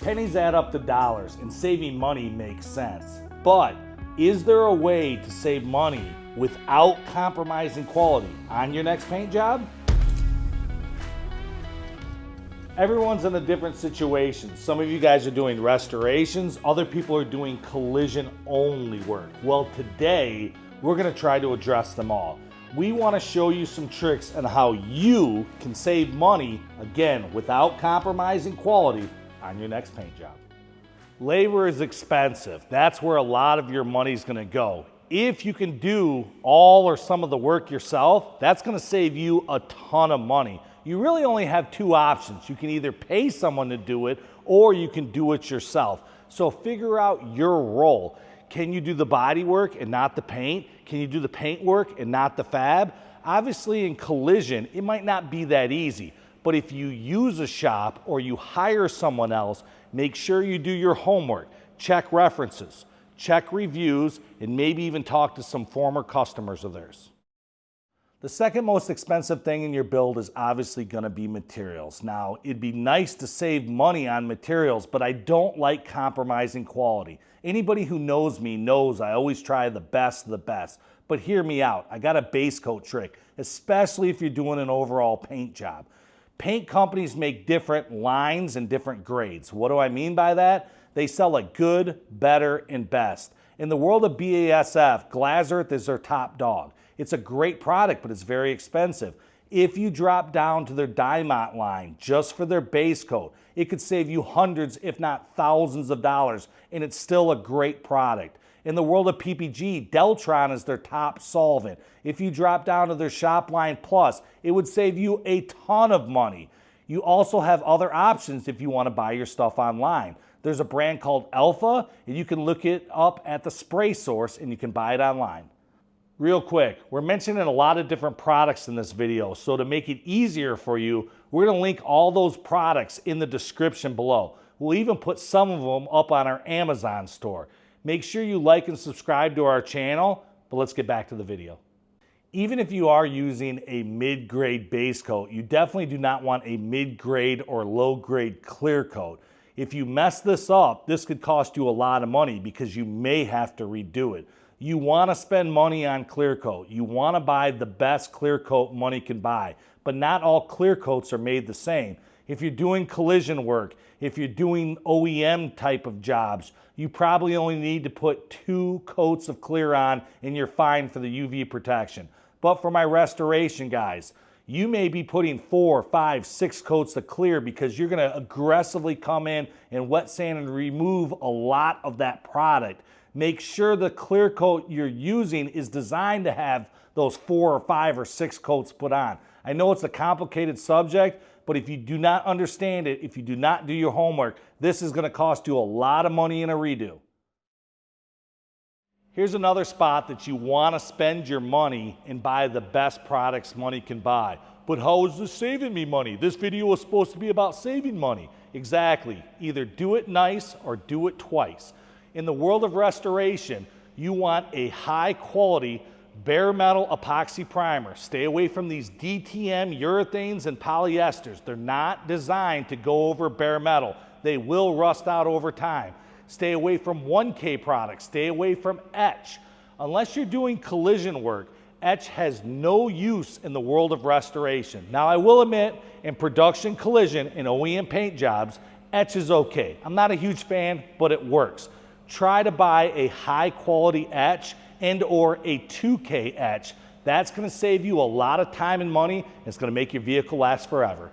Pennies add up to dollars, and saving money makes sense. But is there a way to save money without compromising quality on your next paint job? Everyone's in a different situation. Some of you guys are doing restorations, other people are doing collision only work. Well, today we're gonna try to address them all. We wanna show you some tricks on how you can save money, again, without compromising quality on your next paint job. Labor is expensive. That's where a lot of your money's gonna go. If you can do all or some of the work yourself, that's gonna save you a ton of money. You really only have two options. You can either pay someone to do it or you can do it yourself. So figure out your role. Can you do the body work and not the paint? Can you do the paint work and not the fab? Obviously in collision, it might not be that easy. But if you use a shop or you hire someone else, make sure you do your homework, check references, check reviews, and maybe even talk to some former customers of theirs. The second most expensive thing in your build is obviously going to be materials. Now, it'd be nice to save money on materials, but I don't like compromising quality. Anybody who knows me knows I always try the best of the best. But hear me out, I got a base coat trick, especially if you're doing an overall paint job. Paint companies make different lines and different grades. What do I mean by that? They sell a good, better, and best. In the world of BASF, Glass Earth is their top dog. It's a great product, but it's very expensive. If you drop down to their Diamond line just for their base coat, it could save you hundreds, if not thousands of dollars, and it's still a great product. In the world of PPG, Deltron is their top solvent. If you drop down to their Shop Line Plus, it would save you a ton of money. You also have other options if you want to buy your stuff online. There's a brand called Alpha, and you can look it up at the Spray Source and you can buy it online. Real quick, we're mentioning a lot of different products in this video, so to make it easier for you, we're going to link all those products in the description below. We'll even put some of them up on our Amazon store. Make sure you like and subscribe to our channel, but let's get back to the video. Even if you are using a mid-grade base coat, you definitely do not want a mid-grade or low-grade clear coat. If you mess this up, this could cost you a lot of money because you may have to redo it. You want to spend money on clear coat. You want to buy the best clear coat money can buy, but not all clear coats are made the same. If you're doing collision work, if you're doing OEM type of jobs, you probably only need to put 2 coats of clear on and you're fine for the UV protection. But for my restoration guys, you may be putting 4, 5, 6 coats of clear because you're going to aggressively come in and wet sand and remove a lot of that product. Make sure the clear coat you're using is designed to have those 4 or 5 or 6 coats put on. I know it's a complicated subject, but if you do not understand it, if you do not do your homework, this is going to cost you a lot of money in a redo. Here's another spot that you want to spend your money and buy the best products money can buy. But how is this saving me money? This video was supposed to be about saving money. Exactly. Either do it nice or do it twice. In the world of restoration, you want a high quality bare metal epoxy primer. Stay away from these DTM urethanes and polyesters. They're not designed to go over bare metal. They will rust out over time. Stay away from 1K products. Stay away from etch. Unless you're doing collision work, etch has no use in the world of restoration. Now I will admit, in production collision and OEM paint jobs, etch is okay. I'm not a huge fan, but it works. Try to buy a high quality etch and or a 2K etch. That's going to save you a lot of time and money. It's going to make your vehicle last forever.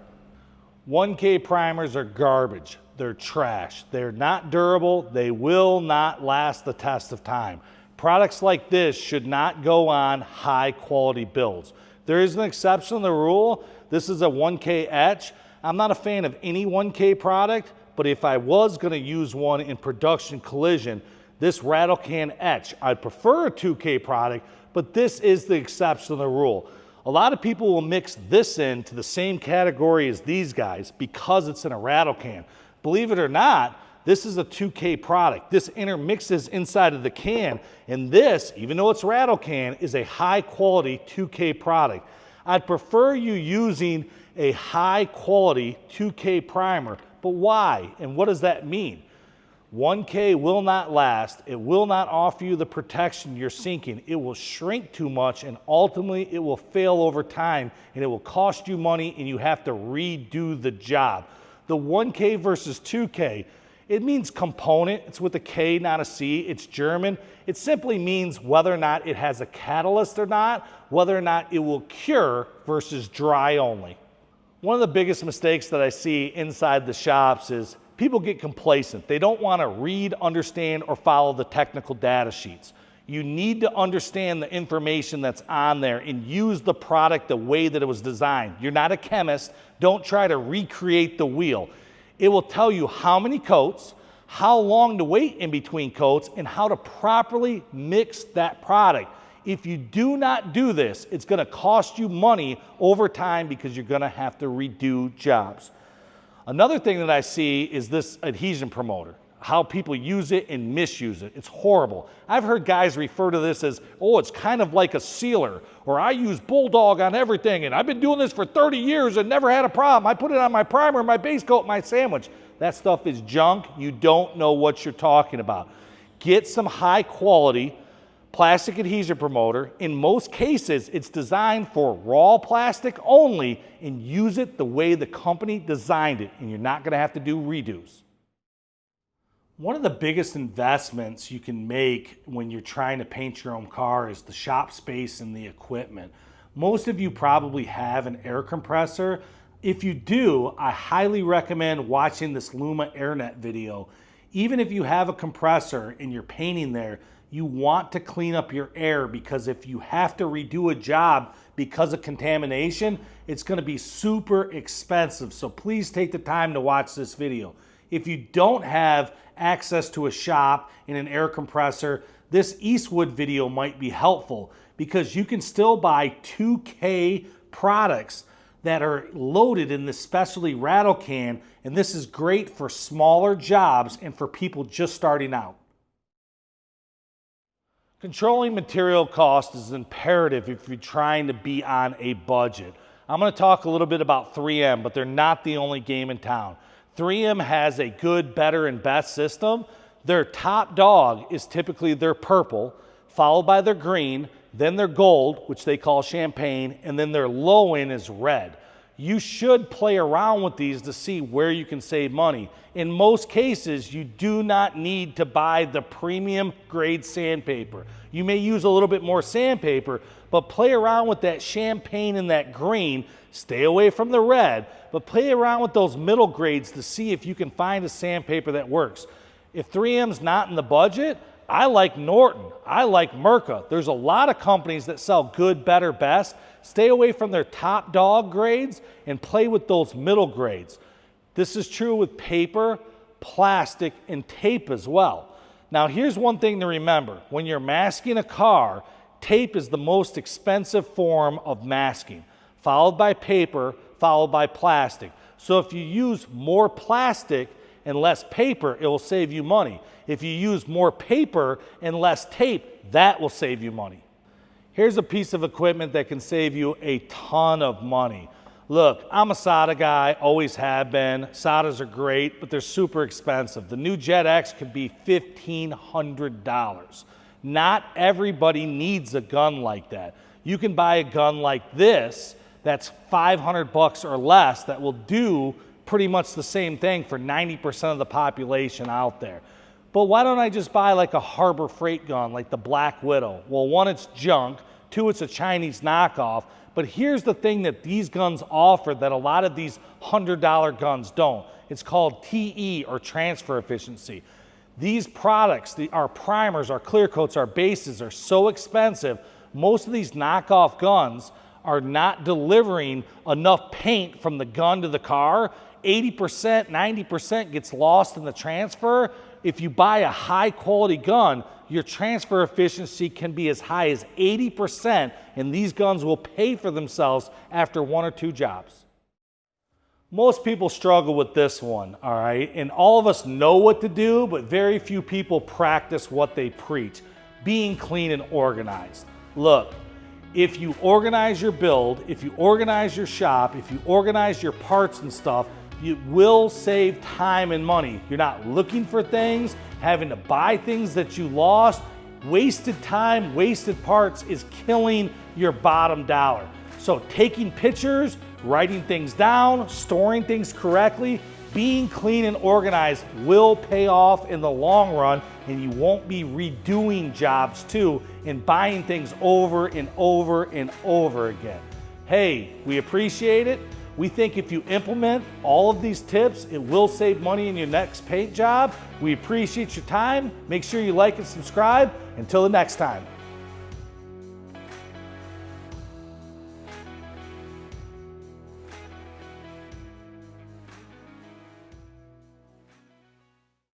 1K primers are garbage. They're trash. They're not durable. They will not last the test of time. Products like this should not go on high quality builds. There is an exception to the rule. This is a 1K etch. I'm not a fan of any 1K product, but if I was going to use one in production collision, this rattle can etch. I'd prefer a 2K product, but this is the exception to the rule. A lot of people will mix this into the same category as these guys because it's in a rattle can. Believe it or not, this is a 2K product. This intermixes inside of the can, and this, even though it's rattle can, is a high quality 2K product. I'd prefer you using a high quality 2K primer, But why? And what does that mean? 1K will not last. It will not offer you the protection you're seeking. It will shrink too much, and ultimately it will fail over time, and it will cost you money, and you have to redo the job. The 1K versus 2K, it means component. It's with a K, not a C. It's German. It simply means whether or not it has a catalyst or not, whether or not it will cure versus dry only. One of the biggest mistakes that I see inside the shops is people get complacent. They don't want to read, understand, or follow the technical data sheets. You need to understand the information that's on there and use the product the way that it was designed. You're not a chemist. Don't try to recreate the wheel. It will tell you how many coats, how long to wait in between coats, and how to properly mix that product. If you do not do this, it's going to cost you money over time because you're going to have to redo jobs. Another thing that I see is this adhesion promoter, how people use it and misuse it. It's horrible. I've heard guys refer to this as, oh, it's kind of like a sealer, or I use Bulldog on everything, and I've been doing this for 30 years and never had a problem. I put it on my primer, my base coat, my sandwich. That stuff is junk. You don't know what you're talking about. Get some high quality plastic adhesion promoter. In most cases, it's designed for raw plastic only, and use it the way the company designed it, and you're not going to have to do redos. One of the biggest investments you can make when you're trying to paint your own car is the shop space and the equipment. Most of you probably have an air compressor. If you do, I highly recommend watching this LUMAIII video. Even if you have a compressor and you're painting there, you want to clean up your air, because if you have to redo a job because of contamination, it's going to be super expensive. So please take the time to watch this video. If you don't have access to a shop and an air compressor, this Eastwood video might be helpful, because you can still buy 2K products that are loaded in this specialty rattle can, and this is great for smaller jobs and for people just starting out. Controlling material cost is imperative if you're trying to be on a budget. I'm going to talk a little bit about 3M, but they're not the only game in town. 3M has a good, better, and best system. Their top dog is typically their purple, followed by their green, then their gold, which they call champagne, and then their low end is red. You should play around with these to see where you can save money. In most cases, you do not need to buy the premium grade sandpaper. You may use a little bit more sandpaper, but play around with that champagne and that green. Stay away from the red, but play around with those middle grades to see if you can find a sandpaper that works. If 3M's not in the budget, I like Norton. I like Merca. There's a lot of companies that sell good, better, best. Stay away from their top dog grades and play with those middle grades. This is true with paper, plastic, and tape as well. Now, here's one thing to remember. When you're masking a car, tape is the most expensive form of masking, followed by paper, followed by plastic. So if you use more plastic and less paper, it will save you money. If you use more paper and less tape, that will save you money. Here's a piece of equipment that can save you a ton of money. Look, I'm a solder guy, always have been. Solders are great, but they're super expensive. The new Jet X could be $1,500. Not everybody needs a gun like that. You can buy a gun like this that's $500 or less that will do pretty much the same thing for 90% of the population out there. But why don't I just buy like a Harbor Freight gun like the Black Widow? Well, one, it's junk. Two, it's a Chinese knockoff. But here's the thing that these guns offer that a lot of these $100 guns don't. It's called TE, or transfer efficiency. These products, our primers, our clear coats, our bases are so expensive. Most of these knockoff guns are not delivering enough paint from the gun to the car. 80%, 90% gets lost in the transfer. If you buy a high quality gun, your transfer efficiency can be as high as 80%, and these guns will pay for themselves after one or two jobs. Most people struggle with this one, all right? And all of us know what to do, but very few people practice what they preach: being clean and organized. Look, if you organize your build, if you organize your shop, if you organize your parts and stuff, You will save time and money. You're not looking for things, having to buy things that you lost. Wasted time, wasted parts is killing your bottom dollar. So taking pictures, writing things down, storing things correctly, being clean and organized will pay off in the long run, and you won't be redoing jobs too and buying things over and over and over again. Hey, we appreciate it. We think if you implement all of these tips, it will save money in your next paint job. We appreciate your time. Make sure you like and subscribe. Until the next time.